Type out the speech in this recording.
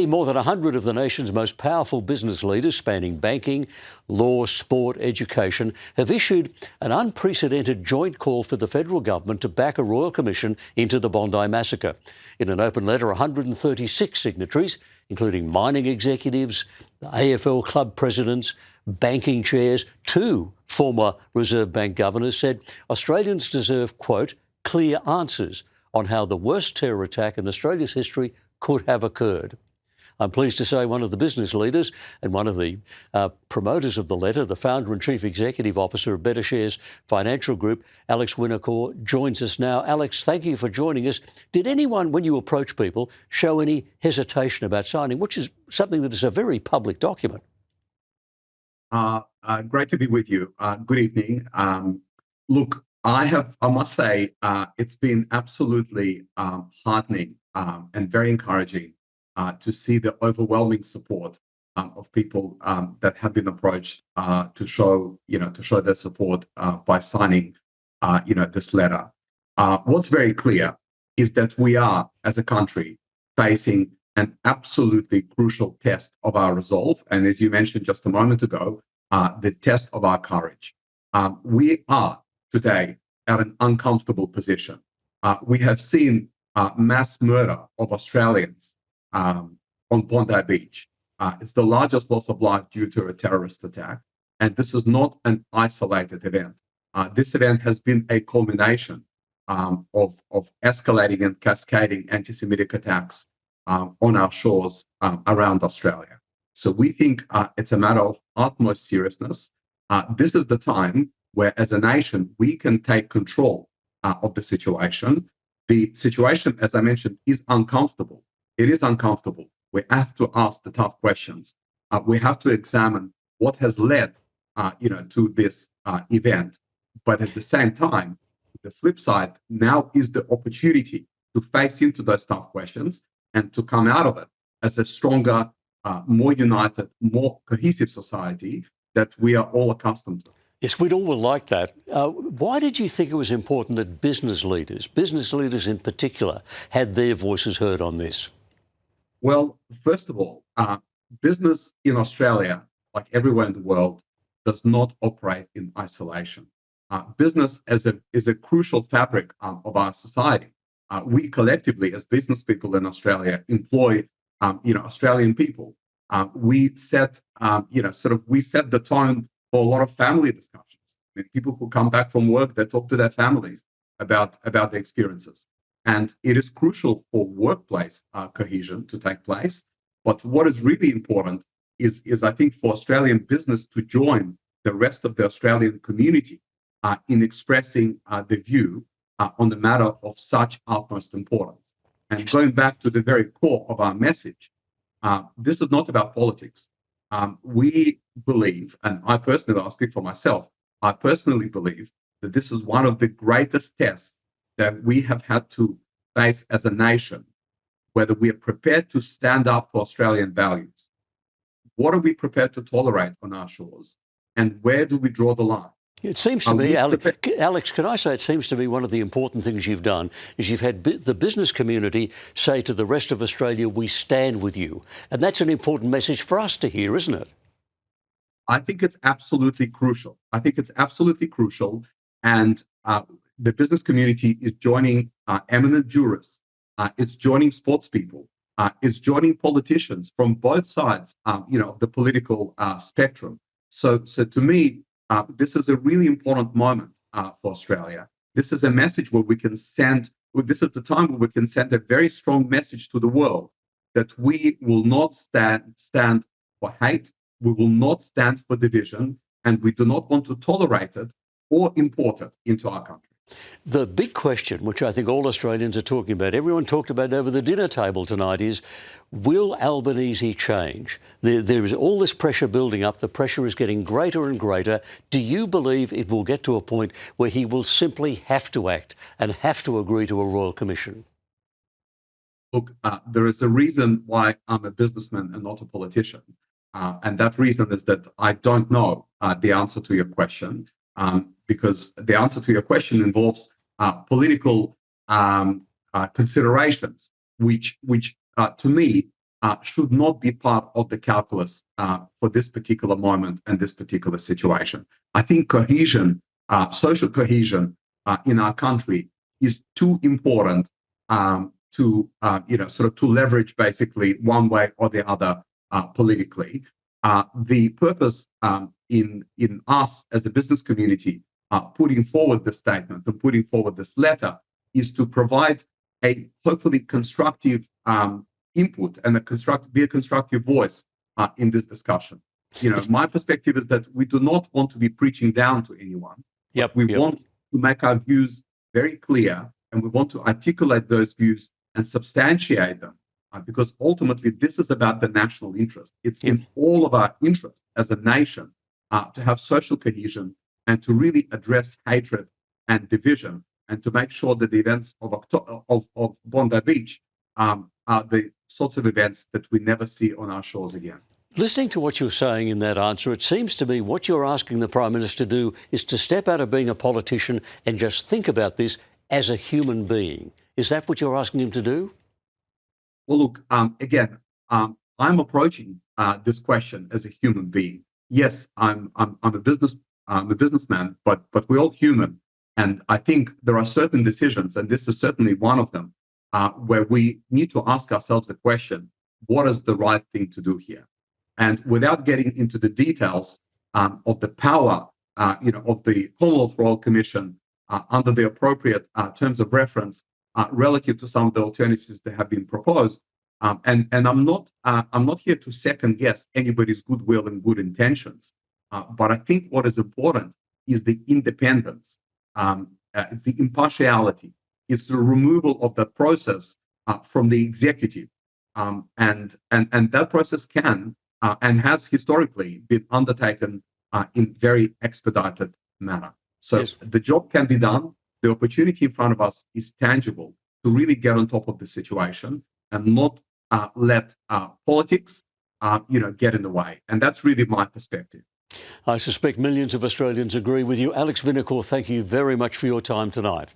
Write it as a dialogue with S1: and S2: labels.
S1: More than 100 of the nation's most powerful business leaders, spanning banking, law, sport, education, have issued an unprecedented joint call for the federal government to back a royal commission into the Bondi massacre. In an open letter, 136 signatories, including mining executives, AFL club presidents, banking chairs, 2 former Reserve Bank governors, said Australians deserve, quote, clear answers on how the worst terror attack in Australia's history could have occurred. I'm pleased to say one of the business leaders and one of the promoters of the letter, the founder and chief executive officer of Betashares Financial Group, Alex Vynokur, joins us now. Alex, thank you for joining us. Did anyone, when you approach people, show any hesitation about signing, which is something that is a very public document?
S2: Great to be with you. Good evening. Look, I must say, it's been absolutely heartening and very encouraging to see the overwhelming support of people that have been approached to show their support by signing, this letter. What's very clear is that we are, as a country, facing an absolutely crucial test of our resolve, and as you mentioned just a moment ago, the test of our courage. We are today at an uncomfortable position. We have seen mass murder of Australians on Bondi Beach. It's the largest loss of life due to a terrorist attack, and this is not an isolated event. This event has been a culmination of escalating and cascading anti-Semitic attacks on our shores around Australia. So we think it's a matter of utmost seriousness. This is the time where, as a nation, we can take control of the situation. The situation, as I mentioned, is uncomfortable. It is uncomfortable. We have to ask the tough questions. We have to examine what has led, to this event. But at the same time, the flip side now is the opportunity to face into those tough questions and to come out of it as a stronger, more united, more cohesive society that we are all accustomed to.
S1: Yes, we'd all like that. Why did you think it was important that business leaders in particular, had their voices heard on this?
S2: Well, first of all, business in Australia, like everywhere in the world, does not operate in isolation. Business is a crucial fabric of our society. We collectively, as business people in Australia, employ, Australian people. We set, we set the tone for a lot of family discussions. I mean, people who come back from work, they talk to their families about their experiences. And it is crucial for workplace cohesion to take place. But what is really important is I think, for Australian business to join the rest of the Australian community in expressing the view on the matter of such utmost importance. And going back to the very core of our message, this is not about politics. We believe, and I personally, I'll speak for myself, I personally believe that this is one of the greatest tests that we have had to face as a nation, whether we are prepared to stand up for Australian values. What are we prepared to tolerate on our shores? And where do we draw the line?
S1: It seems to me, Alex, can I say it seems to me one of the important things you've done is you've had the business community say to the rest of Australia, we stand with you. And that's an important message for us to hear, isn't it?
S2: I think it's absolutely crucial. And the business community is joining eminent jurists. It's joining sports people. It's joining politicians from both sides, of the political spectrum. So to me, this is a really important moment for Australia. This is a message where we can send, this is the time where we can send a very strong message to the world that we will not stand for hate, we will not stand for division, and we do not want to tolerate it or import it into our country.
S1: The big question, which I think all Australians are talking about, everyone talked about over the dinner table tonight, is will Albanese change? There is all this pressure building up. The pressure is getting greater and greater. Do you believe it will get to a point where he will simply have to act and have to agree to a royal commission?
S2: Look, there is a reason why I'm a businessman and not a politician. And that reason is that I don't know the answer to your question. Because the answer to your question involves political considerations, which to me should not be part of the calculus for this particular moment and this particular situation. I think cohesion, social cohesion in our country is too important to leverage basically one way or the other politically. The purpose in us as a business community putting forward this statement and putting forward this letter is to provide a hopefully constructive input and be a constructive voice in this discussion. My perspective is that we do not want to be preaching down to anyone. We want to make our views very clear, and we want to articulate those views and substantiate them, because ultimately this is about the national interest. It's in all of our interest as a nation to have social cohesion and to really address hatred and division, and to make sure that the events of Bondi Beach are the sorts of events that we never see on our shores again.
S1: Listening to what you're saying in that answer, it seems to me what you're asking the Prime Minister to do is to step out of being a politician and just think about this as a human being. Is that what you're asking him to do?
S2: Well, look, again, I'm approaching this question as a human being. Yes, I'm a businessman, but we're all human. And I think there are certain decisions, and this is certainly one of them, where we need to ask ourselves the question, what is the right thing to do here? And without getting into the details of the power, of the Commonwealth Royal Commission under the appropriate terms of reference relative to some of the alternatives that have been proposed, and I'm not here to second guess anybody's goodwill and good intentions, but I think what is important is the independence, it's the impartiality, it's the removal of that process from the executive, and that process can and has historically been undertaken in very expedited manner. So the job can be done. The opportunity in front of us is tangible to really get on top of the situation and not let politics, get in the way. And that's really my perspective.
S1: I suspect millions of Australians agree with you. Alex Vynokur, thank you very much for your time tonight.